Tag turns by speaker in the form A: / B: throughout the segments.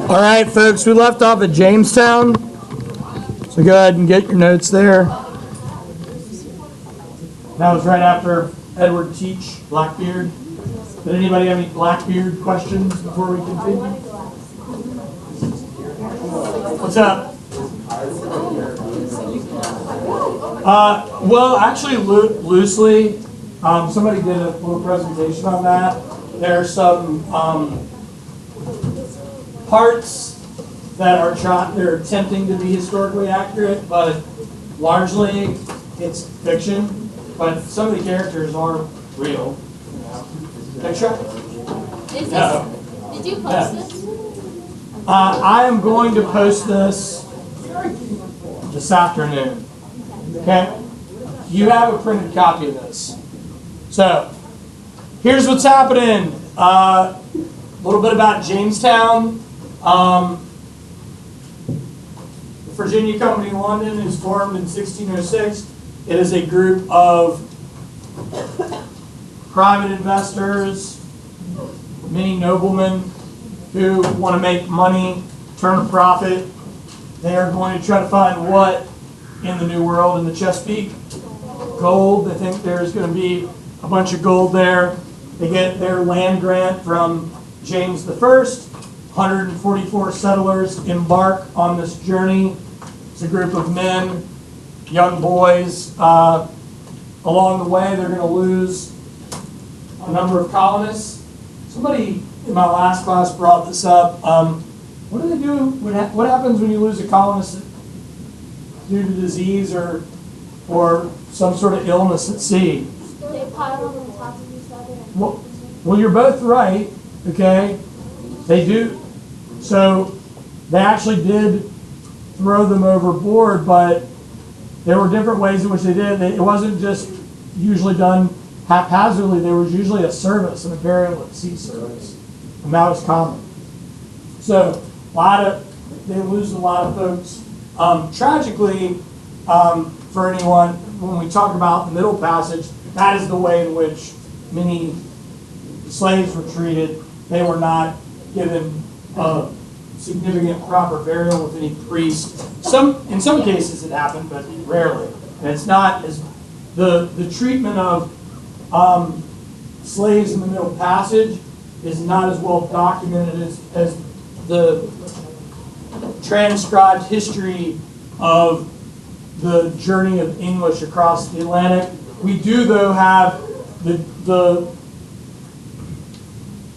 A: All right, folks, we left off at Jamestown. So go ahead and get your notes there. That was right after Edward Teach, Blackbeard. Did anybody have any Blackbeard questions before we continue? What's up? Well, actually, loosely, somebody did a little presentation on that. There are some parts that they're attempting to be historically accurate, but largely it's fiction. But some of the characters are real. Picture? No.
B: Did you post this?
A: I am going to post this afternoon. Okay? You have a printed copy of this. So, here's what's happening. A little bit about Jamestown. The Virginia Company of London is formed in 1606. It is a group of private investors, many noblemen who want to make money, turn a profit. They are going to try to find what in the New World, in the Chesapeake? Gold. They think there's going to be a bunch of gold there. They get their land grant from James I. 144 settlers embark on this journey. It's a group of men, young boys. Along the way, they're going to lose a number of colonists. Somebody in my last class brought this up. What do they do? What happens when you lose a colonist due to disease or some sort of illness at sea?
B: They pile them on top of each other.
A: Well, you're both right. Okay, they do. So they actually did throw them overboard, but there were different ways in which they did it. It wasn't just usually done haphazardly. There was usually a service, an burial at sea service, and that was common. So they lose a lot of folks. Tragically, for anyone, when we talk about the Middle Passage, that is the way in which many slaves were treated. They were not given a significant proper burial with any priest. In some cases it happened, but rarely. And it's not as the treatment of slaves in the Middle Passage is not as well documented as the transcribed history of the journey of English across the Atlantic. We do, though, have the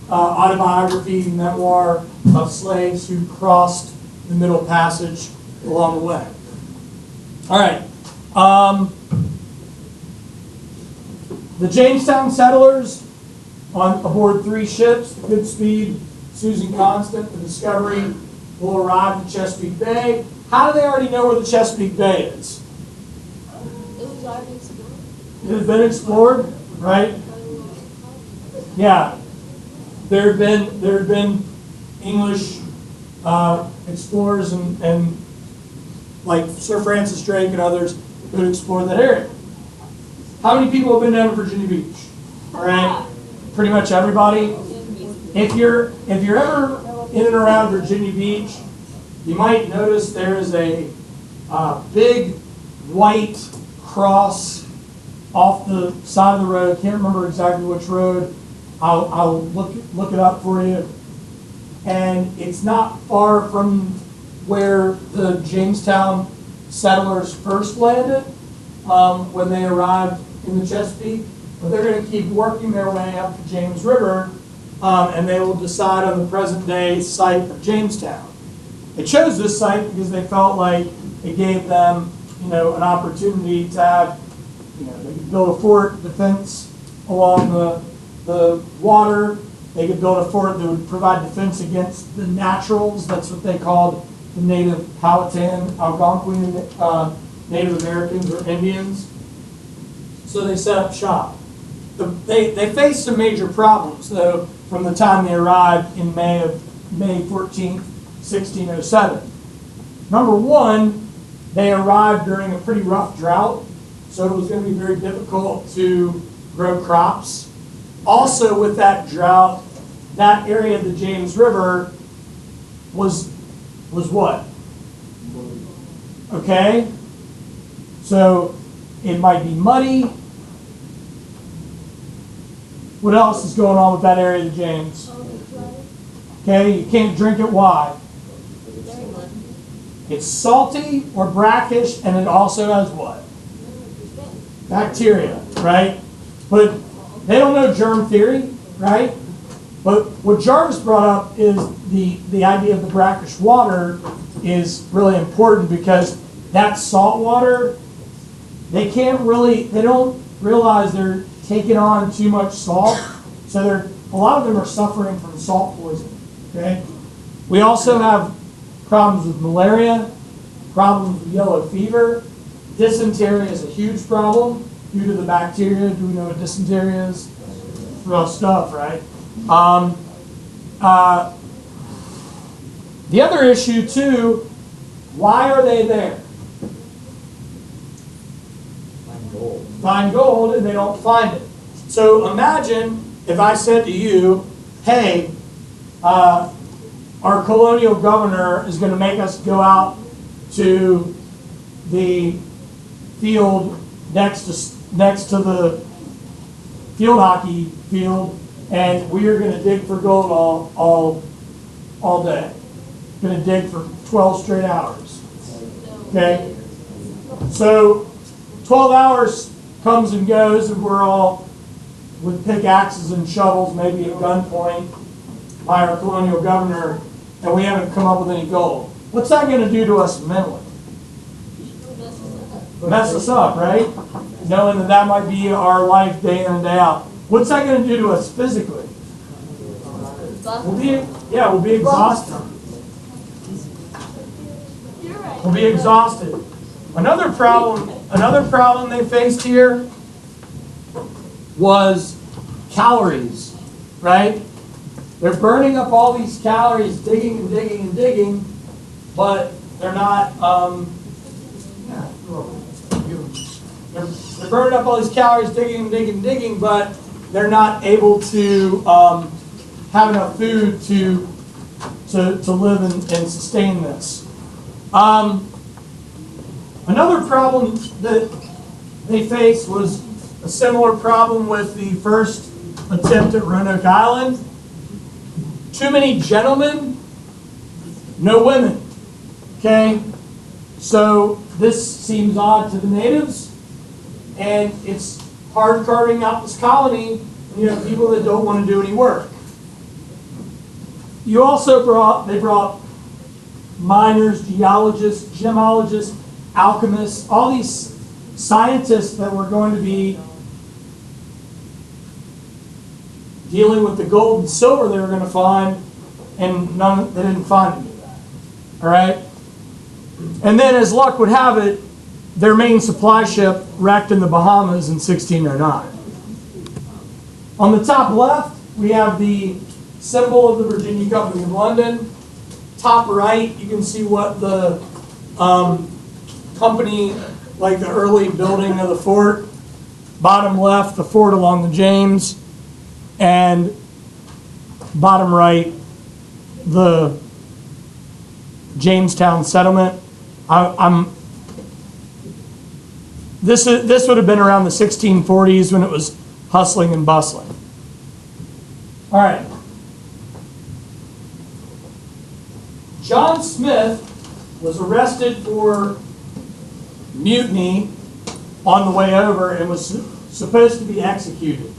A: autobiography, memoir of slaves who crossed the Middle Passage along the way. All right. The Jamestown settlers aboard 3 ships, the Goodspeed, Susan Constant, the Discovery, will arrive at Chesapeake Bay. How do they already know where the Chesapeake Bay is?
B: It was already explored.
A: It had been explored, right? Yeah. There had been English explorers and like Sir Francis Drake and others who had explored that area. How many people have been down to Virginia Beach? All right, pretty much everybody. If you're ever in and around Virginia Beach, you might notice there is a big white cross off the side of the road. Can't remember exactly which road. I'll look it up for you. And it's not far from where the Jamestown settlers first landed when they arrived in the Chesapeake. But they're going to keep working their way up the James River, and they will decide on the present-day site of Jamestown. They chose this site because they felt like it gave them, an opportunity to have, they could build a fort defense along the water. They could build a fort that would provide defense against the naturals. That's what they called the native Powhatan, Algonquin Native Americans or Indians. So they set up shop. They faced some major problems, though, from the time they arrived in May 14th, 1607. Number one, they arrived during a pretty rough drought, so it was going to be very difficult to grow crops. Also, with that drought, that area of the James River was what? Okay? So it might be muddy. What else is going on with that area of the James? Okay, you can't drink it. Why? It's salty or brackish, and it also has what? Bacteria, right? But they don't know germ theory, right? But what Jarvis brought up is the idea of the brackish water is really important because that salt water, they don't realize they're taking on too much salt, so a lot of them are suffering from salt poisoning. Okay, we also have problems with malaria, problems with yellow fever. Dysentery is a huge problem due to the bacteria. Do we know what dysentery is? Rough stuff, right? The other issue too, why are they there? Find gold, and they don't find it. So imagine if I said to you, hey, our colonial governor is going to make us go out to the field next to the field hockey field, and we are going to dig for gold all day. Going to dig for 12 straight hours. Okay? So 12 hours comes and goes, and we're all with pickaxes and shovels, maybe at gunpoint, by our colonial governor, and we haven't come up with any gold. What's that going to do to us mentally? Mess us up, right? Knowing that might be our life day in and day out. What's that going to do to us physically? We'll be exhausted. We'll be exhausted. Another problem they faced here was calories, right? They're burning up all these calories, digging and digging and digging, but they're not. They're burning up all these calories, digging and digging and digging, but they're not able to have enough food to live and sustain this. Another problem that they faced was a similar problem with the first attempt at Roanoke Island. Too many gentlemen, no women. Okay? So this seems odd to the natives, and it's hard carving out this colony when you have people that don't want to do any work. You also they brought miners, geologists, gemologists, alchemists, all these scientists that were going to be dealing with the gold and silver they were going to find, and they didn't find any of that. All right? And then, as luck would have it, their main supply ship wrecked in the Bahamas in 1609. On the top left, we have the symbol of the Virginia Company of London. Top right, you can see what the company, like the early building of the fort. Bottom left, the fort along the James. And bottom right, the Jamestown settlement. This would have been around the 1640s when it was hustling and bustling. All right. John Smith was arrested for mutiny on the way over and was supposed to be executed.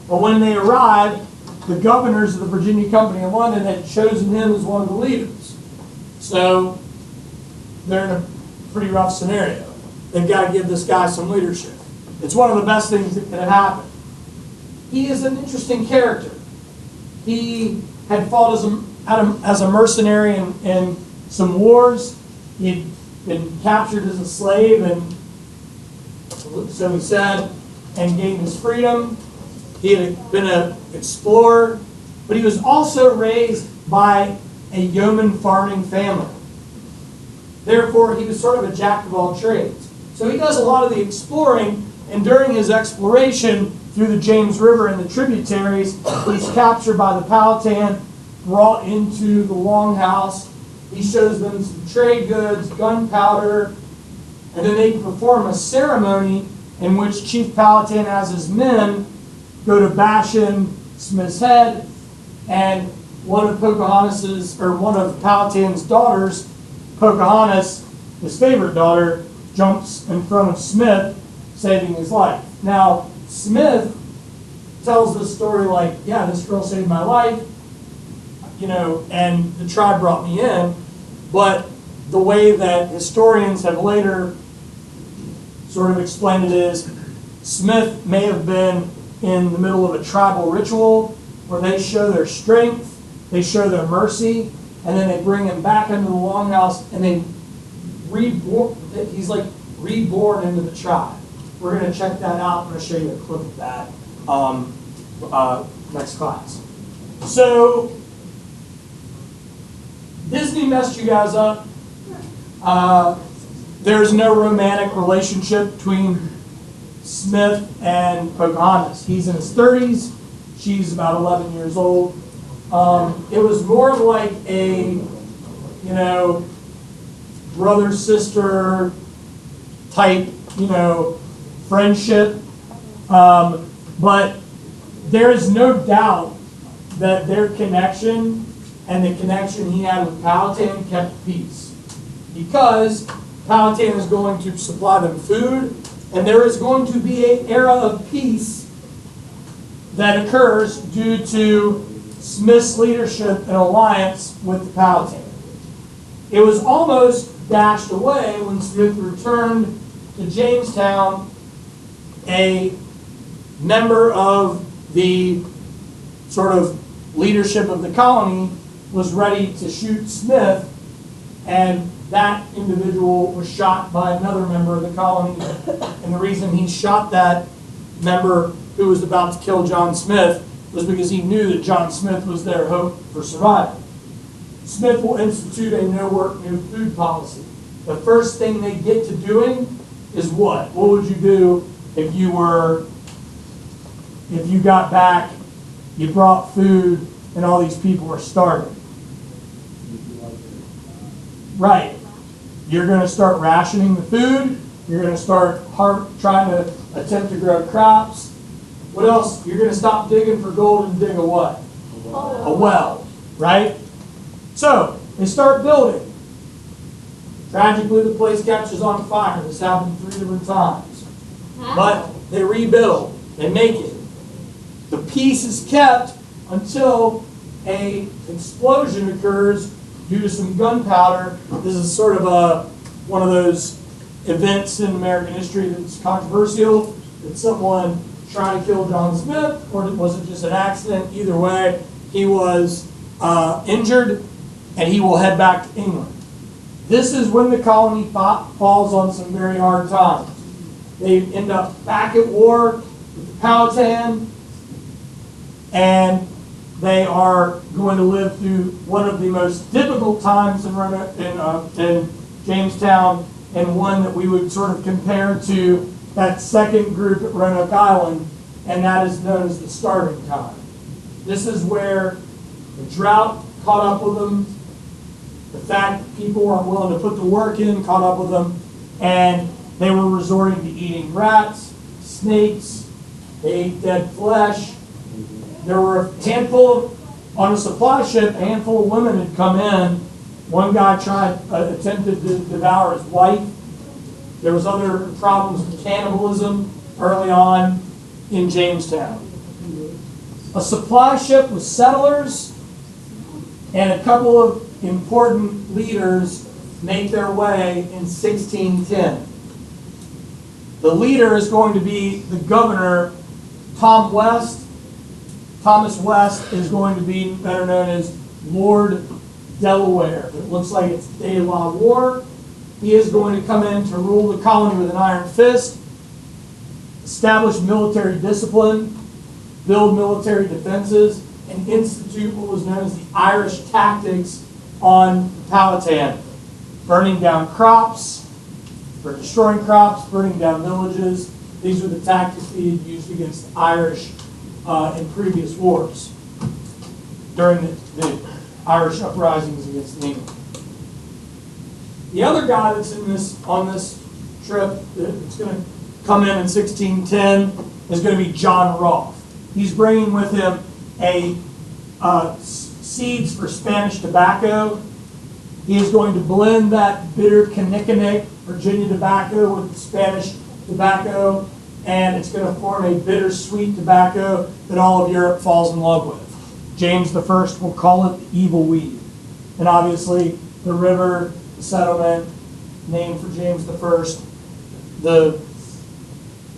A: But when they arrived, the governors of the Virginia Company of London had chosen him as one of the leaders. So they're in a pretty rough scenario. They've got to give this guy some leadership. It's one of the best things that could have happened. He is an interesting character. He had fought as a mercenary in some wars. He'd been captured as a slave, and so he said, and gained his freedom. He had been an explorer, but he was also raised by a yeoman farming family. Therefore, he was sort of a jack of all trades. So he does a lot of the exploring, and during his exploration, through the James River and the tributaries. He's captured by the Powhatan, brought into the Longhouse. He shows them some trade goods, gunpowder, and then they perform a ceremony in which Chief Powhatan has his men go to bash in Smith's head, and one of Powhatan's daughters, Pocahontas, his favorite daughter, jumps in front of Smith, saving his life. Now, Smith tells this story like, yeah, this girl saved my life, and the tribe brought me in, but the way that historians have later sort of explained it is, Smith may have been in the middle of a tribal ritual where they show their strength, they show their mercy, and then they bring him back into the Longhouse, and they he's like reborn into the tribe. We're going to check that out. I'm going to show you a clip of that next class. So, Disney messed you guys up. There's no romantic relationship between Smith and Pocahontas. He's in his 30s. She's about 11 years old. It was more like a, brother-sister type, friendship. But there is no doubt that their connection and the connection he had with Powhatan kept peace. Because Powhatan is going to supply them food, and there is going to be an era of peace that occurs due to Smith's leadership and alliance with the Powhatan. It was almost dashed away when Smith returned to Jamestown. A member of the sort of leadership of the colony was ready to shoot Smith, and that individual was shot by another member of the colony. And the reason he shot that member who was about to kill John Smith was because he knew that John Smith was their hope for survival. Smith will institute a no work, no food policy. The first thing they get to doing is what? What would you do if you got back, you brought food, and all these people were starving? Right. You're going to start rationing the food. You're going to start trying to attempt to grow crops. What else? You're going to stop digging for gold and dig a what? A well. Right? So, they start building. Tragically, the place catches on fire. This happened 3 different times. But they rebuild. They make it. The peace is kept until an explosion occurs due to some gunpowder. This is sort of one of those events in American history that's controversial. Did someone try to kill John Smith, or was it just an accident? Either way, he was injured, and he will head back to England. This is when the colony falls on some very hard times. They end up back at war with the Powhatan, and they are going to live through one of the most difficult times in Jamestown, and one that we would sort of compare to that second group at Roanoke Island, and that is known as the starving time. This is where the drought caught up with them, the fact that people were unwilling to put the work in caught up with them, and they were resorting to eating rats, snakes, they ate dead flesh. There were a handful on a supply ship, a handful of women had come in. One guy attempted to devour his wife. There was other problems with cannibalism early on in Jamestown. A supply ship with settlers and a couple of important leaders make their way in 1610. The leader is going to be the governor, Thomas West is going to be better known as Lord Delaware. It looks like it's De-la War. He is going to come in to rule the colony with an iron fist, establish military discipline, build military defenses, and institute what was known as the Irish tactics on Powhatan, burning down crops, or destroying crops, burning down villages, These were the tactics he had used against the Irish in previous wars during the Irish uprisings against England. The other guy that's on this trip that's going to come in 1610 is going to be John Rolfe. He's bringing with him seeds for Spanish tobacco. He is going to blend that bitter Kinnickinnic Virginia tobacco with Spanish tobacco, and it's going to form a bittersweet tobacco that all of Europe falls in love with. James I will call it the evil weed. And obviously, the river, the settlement, named for James I, the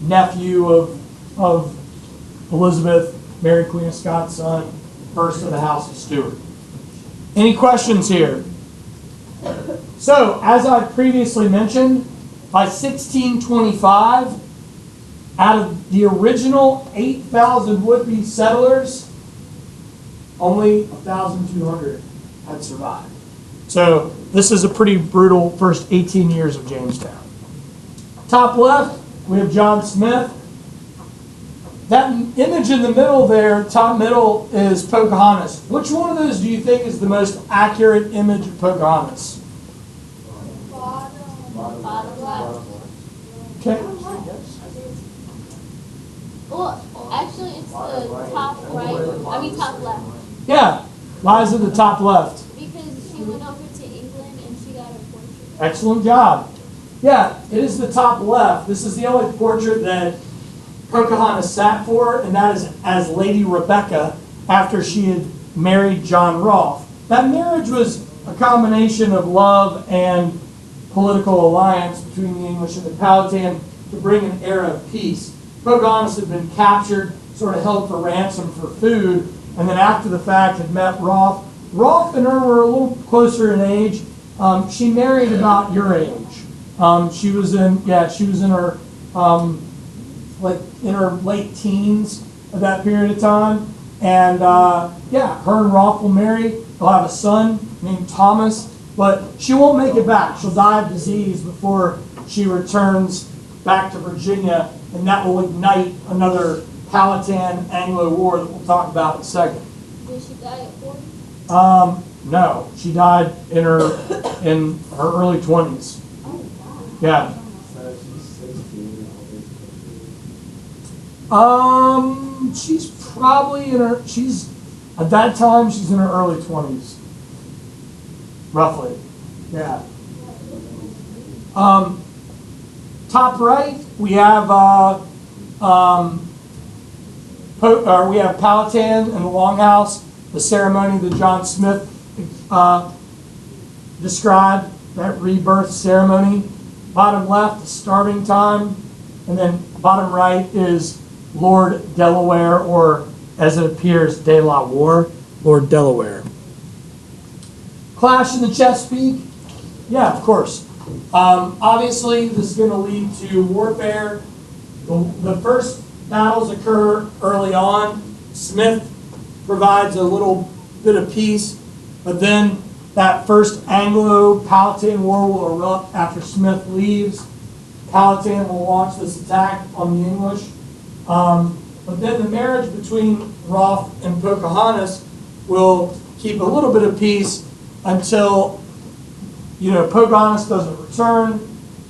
A: nephew of Elizabeth, Mary Queen of Scots' son, first of the House of Stuart. Any questions here? So, as I previously mentioned, by 1625, out of the original 8,000 would-be settlers, only 1,200 had survived. So, this is a pretty brutal first 18 years of Jamestown. Top left, we have John Smith. That image in the middle there, top middle, is Pocahontas. Which one of those do you think is the most accurate image of Pocahontas?
B: Bottom left.
A: Okay.
B: Well, actually, it's the top right. I mean, top left.
A: Yeah, lies at the top left.
B: Because she went over to England and she got a portrait.
A: Excellent job. Yeah, it is the top left. This is the only portrait that Pocahontas sat for, and that is as Lady Rebecca after she had married John Rolfe. That marriage was a combination of love and political alliance between the English and the Powhatan to bring an era of peace. Pocahontas had been captured, sort of held for ransom for food, and then after the fact had met Rolfe. Rolfe and her were a little closer in age. She married about your age. She was in her in her late teens at that period of time, and her and Rolfe will marry. They'll have a son named Thomas, but she won't make it back. She'll die of disease before she returns back to Virginia, and that will ignite another Powhatan-Anglo war that we'll talk about in a second.
B: Did she die at 40?
A: No, she died in her early 20s.
B: Oh, wow.
A: Yeah. She's probably at that time she's in her early 20s, roughly. Yeah. Top right, we have Powhatan and the Longhouse, the ceremony that John Smith described, that rebirth ceremony. Bottom left, the starving time, and then bottom right is Lord Delaware, or as it appears, De La Warr, Lord Delaware. Clash in the Chesapeake? Yeah, of course. Obviously, this is going to lead to warfare. The first battles occur early on. Smith provides a little bit of peace, but then that first Anglo-Powhatan War will erupt after Smith leaves. Powhatan will launch this attack on the English. But then the marriage between Rolfe and Pocahontas will keep a little bit of peace until Pocahontas doesn't return,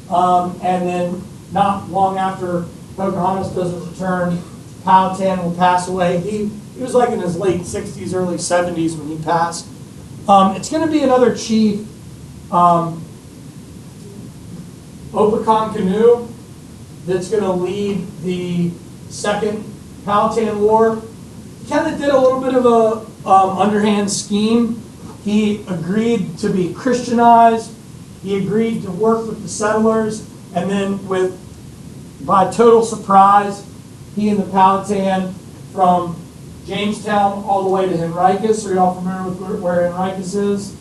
A: and then not long after Pocahontas doesn't return, Powhatan will pass away. He was like in his late 60s, early 70s when he passed. It's going to be another chief, Opechancanough, that's going to lead the Second Powhatan War. He kind of did a little bit of a underhand scheme. He agreed to be Christianized. He agreed to work with the settlers, and then by total surprise, he and the Powhatan from Jamestown all the way to Henricus. Are you all familiar with where Henricus is?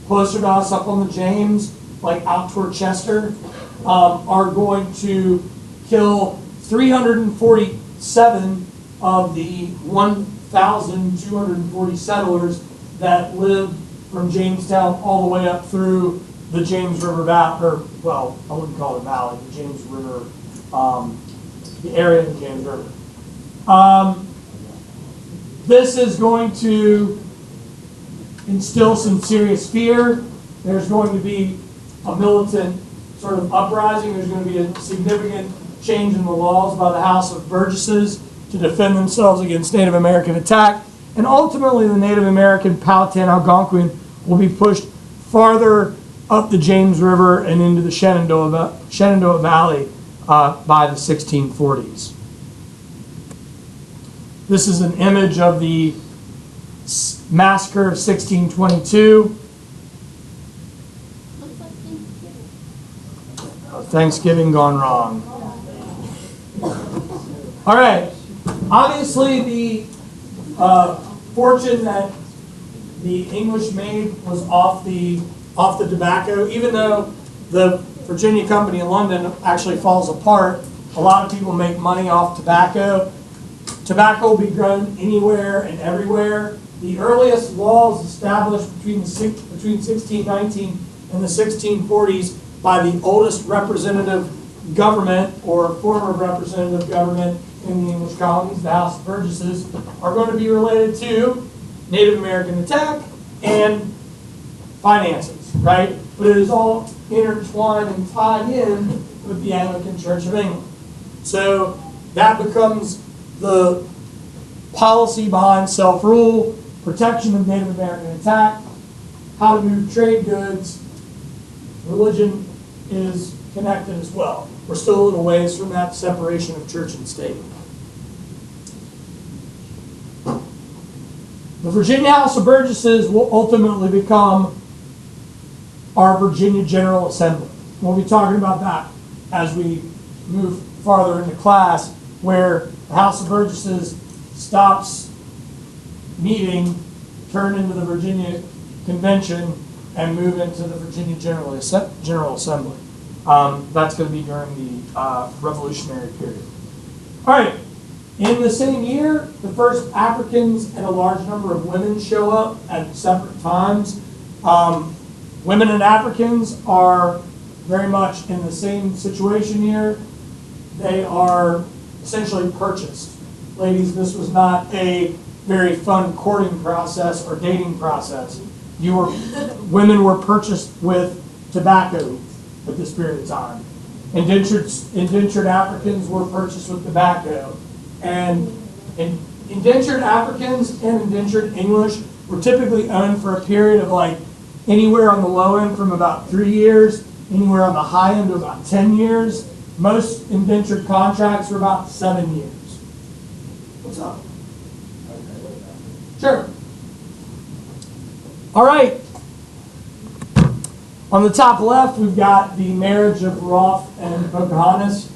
A: Closer to us, up on the James, like out toward Chester, are going to kill 347 of the 1,240 settlers that lived from Jamestown all the way up through the James River Valley, I wouldn't call it valley, the James River the area of the James River. This is going to instill some serious fear. There's going to be a militant sort of uprising. There's going to be a significant change in the laws by the House of Burgesses to defend themselves against Native American attack. And ultimately, the Native American Powhatan Algonquin will be pushed farther up the James River and into the Shenandoah Valley by the 1640s. This is an image of the massacre of 1622.
B: Looks like Thanksgiving.
A: Thanksgiving gone wrong. All right. Obviously, the fortune that the English made was off the tobacco. Even though the Virginia Company in London actually falls apart, a lot of people make money off tobacco. Tobacco will be grown anywhere and everywhere. The earliest laws established between 1619 and the 1640s by the oldest representative government or former representative government in the English colonies, the House of Burgesses, are going to be related to Native American attack and finances, right? But it is all intertwined and tied in with the Anglican Church of England. So that becomes the policy behind self-rule, protection of Native American attack, how to move trade goods. Religion is connected as well. We're still a little ways from that separation of church and state. The Virginia House of Burgesses will ultimately become our Virginia General Assembly. We'll be talking about that as we move farther into class, where the House of Burgesses stops meeting, turn into the Virginia Convention, and move into the Virginia General Assembly. That's going to be during the Revolutionary period. All right. In the same year, the first Africans and a large number of women show up at separate times. Women and Africans are very much in the same situation here. They are essentially purchased. Ladies, this was not a very fun courting process or dating process. Women were purchased with tobacco at this period of time. Indentured Africans were purchased with tobacco. And indentured Africans and indentured English were typically owned for a period of like anywhere on the low end from about 3 years, anywhere on the high end to about 10 years. Most indentured contracts were about 7 years. What's up? Sure. All right. On the top left, we've got the marriage of Rolfe and Pocahontas.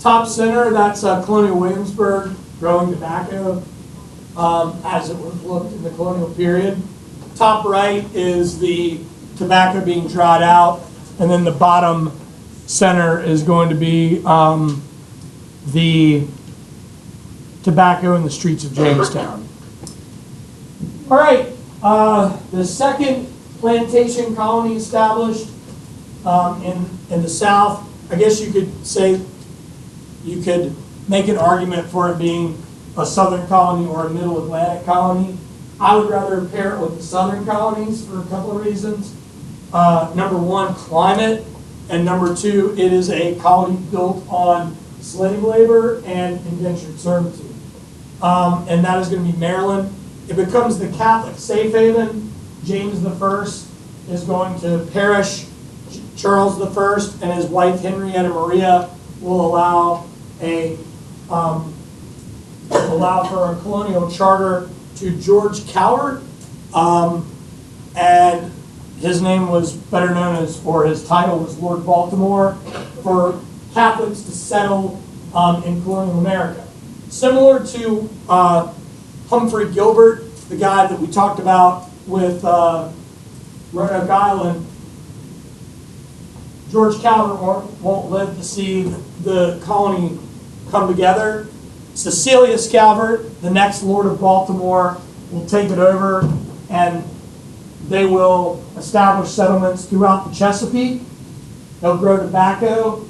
A: Top center, that's Colonial Williamsburg growing tobacco as it was looked in the colonial period. Top right is the tobacco being dried out, and then the bottom center is going to be the tobacco in the streets of Jamestown. All right, the second plantation colony established in the South. I guess you could say, you could make an argument for it being a southern colony or a middle Atlantic colony. I would rather pair it with the southern colonies for a couple of reasons. Number one, climate, and number two, it is a colony built on slave labor and indentured servitude. And that is going to be Maryland. It becomes the Catholic safe haven. James I is going to perish. Charles I and his wife Henrietta Maria will allow for a colonial charter to George Cowart, and his name was better known as, or his title was Lord Baltimore, for Catholics to settle in colonial America. Similar to Humphrey Gilbert, the guy that we talked about with Roanoke Island, George Cowart won't live to see the colony come together. Cecilius Calvert, the next Lord of Baltimore, will take it over, and they will establish settlements throughout the Chesapeake. They'll grow tobacco.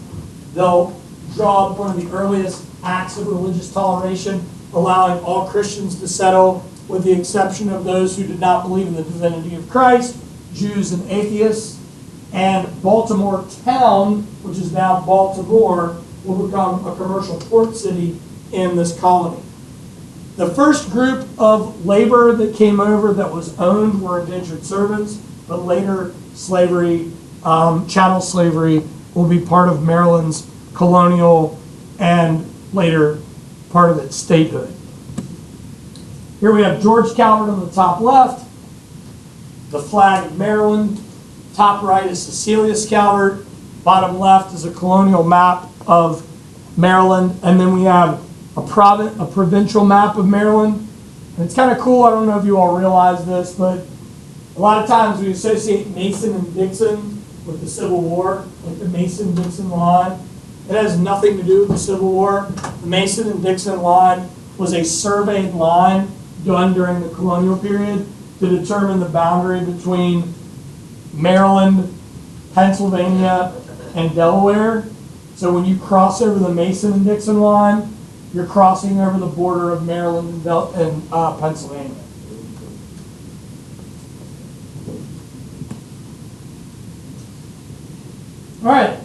A: They'll draw up one of the earliest acts of religious toleration, allowing all Christians to settle, with the exception of those who did not believe in the divinity of Christ, Jews and atheists. And Baltimore Town, which is now Baltimore, will become a commercial port city in this colony. The first group of labor that came over that was owned were indentured servants, but later slavery, chattel slavery, will be part of Maryland's colonial and later part of its statehood. Here we have George Calvert on the top left, the flag of Maryland. Top right is Cecilius Calvert. Bottom left is a colonial map of Maryland. And then we have a provincial map of Maryland. And it's kind of cool. I don't know if you all realize this, but a lot of times we associate Mason and Dixon with the Civil War, like the Mason-Dixon line. It has nothing to do with the Civil War. The Mason and Dixon line was a surveyed line done during the colonial period to determine the boundary between Maryland, Pennsylvania, and Delaware. So when you cross over the Mason and Dixon line, you're crossing over the border of Maryland and Pennsylvania. All right,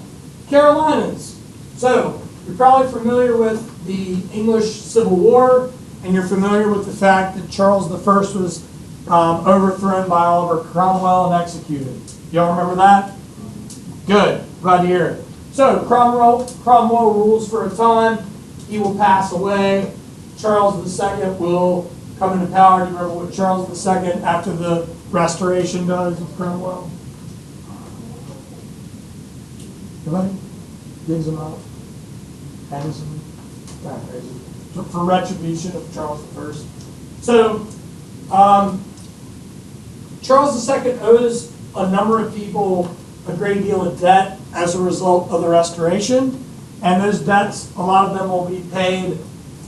A: Carolinas. So you're probably familiar with the English Civil War, and you're familiar with the fact that Charles I was overthrown by Oliver Cromwell and executed. Y'all remember that? Good, right here. So Cromwell rules for a time. He will pass away. Charles II will come into power. Do you remember what Charles II, after the Restoration, does with Cromwell? Anybody? Digs him out. Hangs him. Not crazy. For retribution of Charles I. So, Charles II owes a number of people a great deal of debt as a result of the Restoration. And those debts, a lot of them will be paid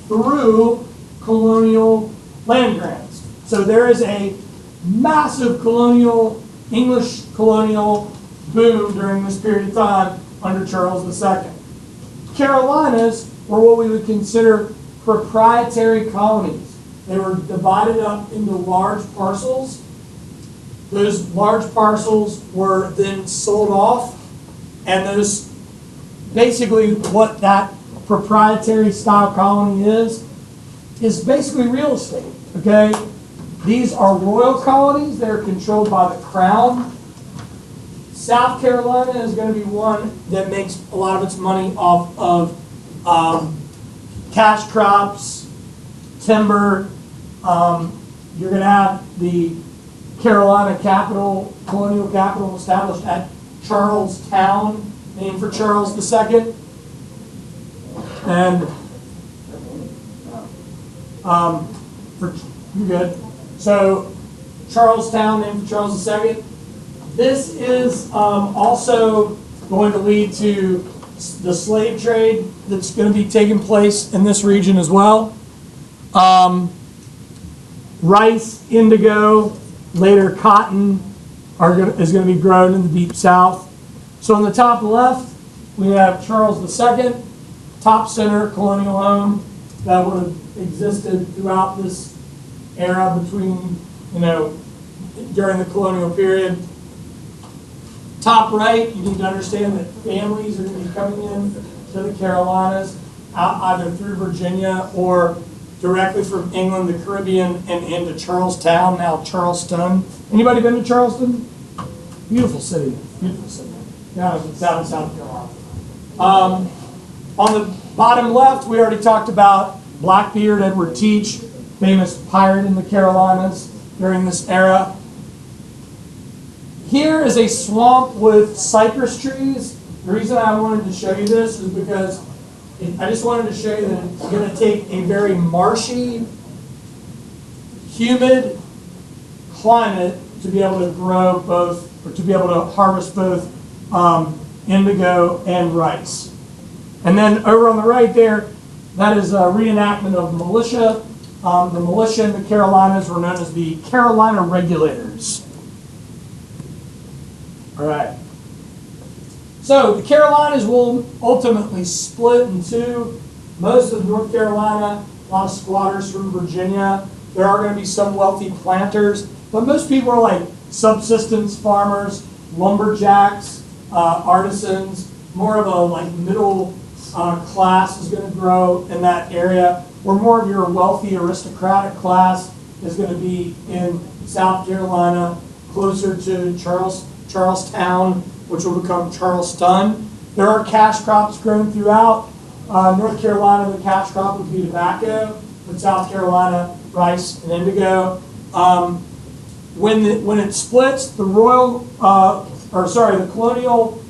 A: through colonial land grants. So there is a massive English colonial boom during this period of time under Charles II. Carolinas were what we would consider proprietary colonies. They were divided up into large parcels. Those large parcels were then sold off, and those basically what that proprietary style colony is basically real estate. Okay, these are royal colonies. They're controlled by the crown. South Carolina is going to be one that makes a lot of its money off of cash crops, timber. You're going to have the Carolina capital, colonial capital, established at Charlestown, named for Charles II. And you're good. So Charlestown, named for Charles II. This is also going to lead to the slave trade that's going to be taking place in this region as well. Rice, indigo, later cotton is going to be grown in the deep south. So on the top left, we have Charles II, top center colonial home that would have existed throughout this era between, during the colonial period. Top right, you need to understand that families are going to be coming in to the Carolinas, either through Virginia or directly from England, the Caribbean, and into Charlestown, now Charleston. Anybody been to Charleston? Beautiful city. Beautiful city. Yeah, it's out in South Carolina. On the bottom left, we already talked about Blackbeard, Edward Teach, famous pirate in the Carolinas during this era. Here is a swamp with cypress trees. The reason I wanted to show you this is because I just wanted to show you that it's going to take a very marshy, humid climate to be able to grow both, or to be able to harvest both indigo and rice. And then over on the right there, that is a reenactment of militia. The militia in the Carolinas were known as the Carolina Regulators. All right. So the Carolinas will ultimately split in two. most of North Carolina, a lot of squatters from Virginia. There are going to be some wealthy planters, but most people are like subsistence farmers, lumberjacks, artisans. More of a like middle class is going to grow in that area, where more of your wealthy aristocratic class is going to be in South Carolina, closer to Charlestown, which will become Charleston. There are cash crops grown throughout. North Carolina, the cash crop would be tobacco, but South Carolina, rice and indigo. When it splits, the the colonial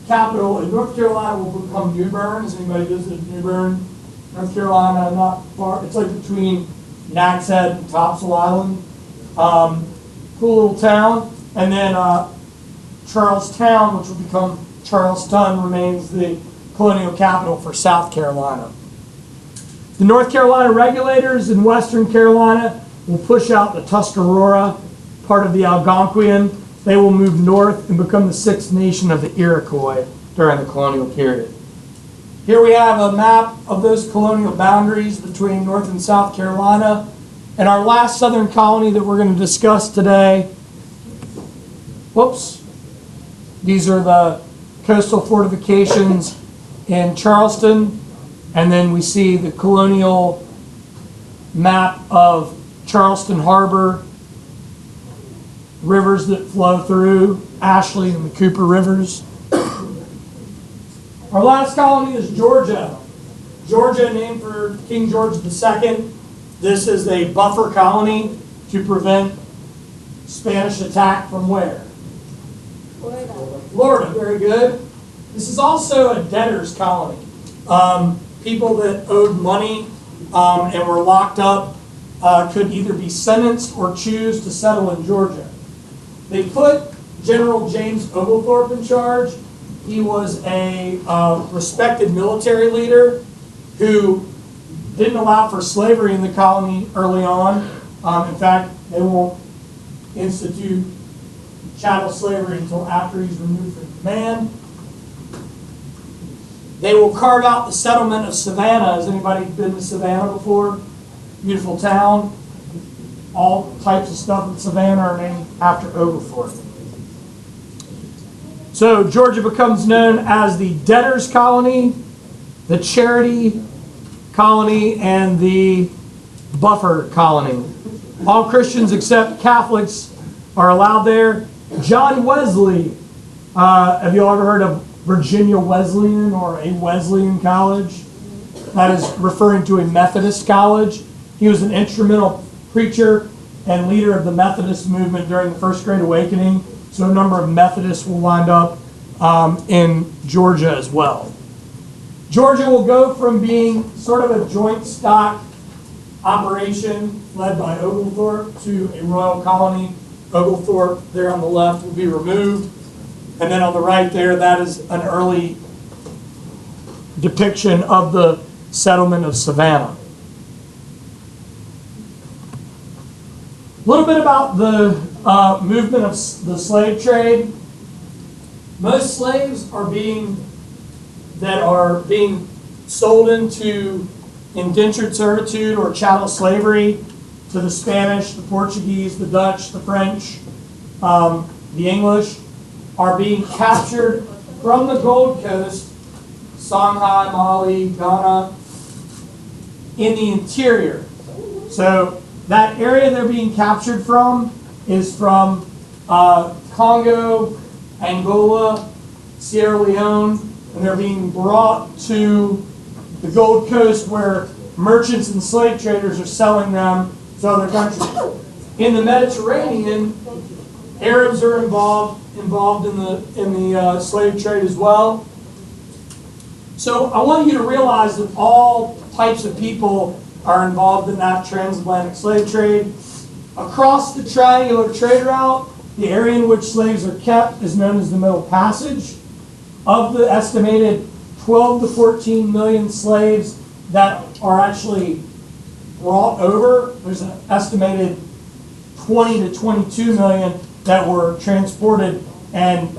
A: capital in North Carolina will become New Bern. Has anybody visited New Bern, North Carolina? Not far. It's like between Nags Head and Topsail Island. Cool little town. And then Charlestown, which will become Charleston, remains the colonial capital for South Carolina. The North Carolina regulators in Western Carolina will push out the Tuscarora, part of the Algonquian. They will move north and become the sixth nation of the Iroquois during the colonial period. Here we have a map of those colonial boundaries between North and South Carolina. And our last southern colony that we're going to discuss today, these are the coastal fortifications in Charleston. And then we see the colonial map of Charleston Harbor, rivers that flow through, Ashley and the Cooper Rivers. Our last colony is Georgia. Georgia, named for King George II. This is a buffer colony to prevent Spanish attack from where?
B: Florida.
A: Florida, very good. This is also a debtor's colony. People that owed money and were locked up could either be sentenced or choose to settle in Georgia. They put General James Oglethorpe in charge. He was a respected military leader who didn't allow for slavery in the colony early on. In fact, they won't institute chattel slavery until after he's removed from command. They will carve out the settlement of Savannah. Has anybody been to Savannah before? Beautiful town. All types of stuff in Savannah are named after Oglethorpe. So Georgia becomes known as the debtors colony, the charity colony, and the buffer colony. All Christians except Catholics are allowed there. John Wesley, have you all ever heard of Virginia Wesleyan or a Wesleyan college? That is referring to a Methodist college. He was an instrumental preacher and leader of the Methodist movement during the First Great Awakening. So a number of Methodists will wind up in Georgia as well. Georgia will go from being sort of a joint stock operation led by Oglethorpe to a royal colony. Oglethorpe there on the left will be removed. And then on the right there, that is an early depiction of the settlement of Savannah. A little bit about the movement of the slave trade. Most slaves that are being sold into indentured servitude or chattel slavery to the Spanish, the Portuguese, the Dutch, the French, the English, are being captured from the Gold Coast, Songhai, Mali, Ghana, in the interior. So that area they're being captured from is from Congo, Angola, Sierra Leone, and they're being brought to the Gold Coast where merchants and slave traders are selling them to other countries. In the Mediterranean, Arabs are involved in the slave trade as well. So I want you to realize that all types of people are involved in that transatlantic slave trade. Across the triangular trade route, the area in which slaves are kept is known as the Middle Passage. Of the estimated 12 to 14 million slaves that are actually brought over, there's an estimated 20 to 22 million that were transported, and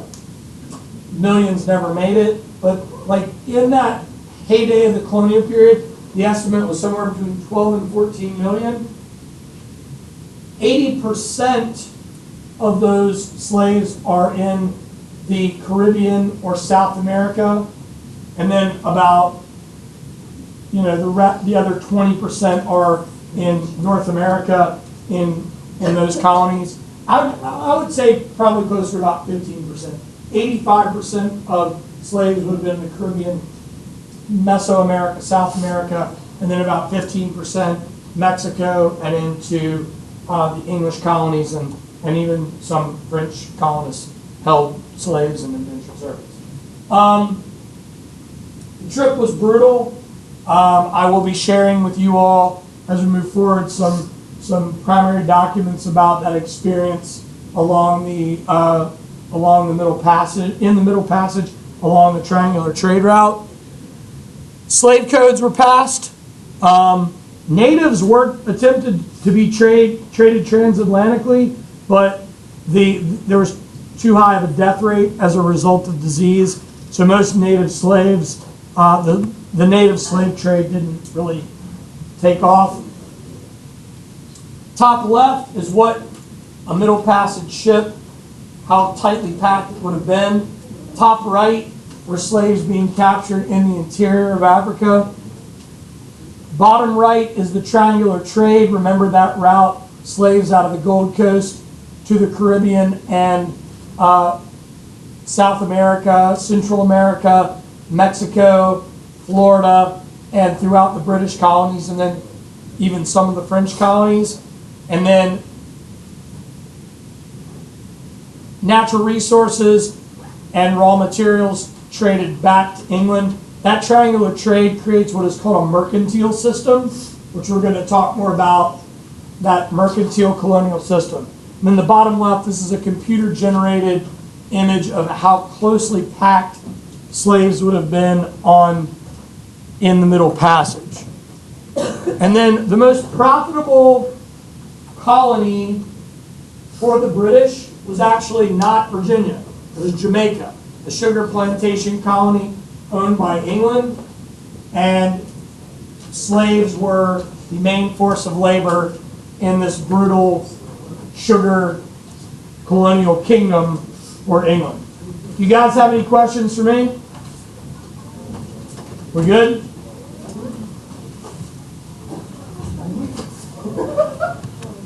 A: millions never made it. But like in that heyday of the colonial period, the estimate was somewhere between 12 and 14 million. 80% of those slaves are in the Caribbean or South America, and then about, the other 20% are in North America in those colonies. I would say probably closer to about 15%. 85% of slaves would have been in the Caribbean, Mesoamerica, South America, and then about 15% Mexico and into the English colonies, and even some French colonists held slaves in indentured service. The trip was brutal. I will be sharing with you all as we move forward some primary documents about that experience along the Middle Passage, along the Triangular Trade Route. Slave codes were passed. Natives weren't attempted to be traded transatlantically, but there was too high of a death rate as a result of disease. So most native slaves, the native slave trade didn't really take off. Top left is what a Middle Passage ship, how tightly packed it would have been. Top right were slaves being captured in the interior of Africa. Bottom right is the triangular trade. Remember that route, slaves out of the Gold Coast to the Caribbean and South America, Central America, Mexico, Florida, and throughout the British colonies, and then even some of the French colonies. And then natural resources and raw materials traded back to England. That triangular trade creates what is called a mercantile system, which we're going to talk more about, that mercantile colonial system. And then the bottom left, this is a computer-generated image of how closely packed slaves would have been in the Middle Passage. And then the most profitable colony for the British was actually not Virginia. It was Jamaica, the sugar plantation colony owned by England, and slaves were the main force of labor in this brutal sugar colonial kingdom for England. You guys have any questions for me? We're good?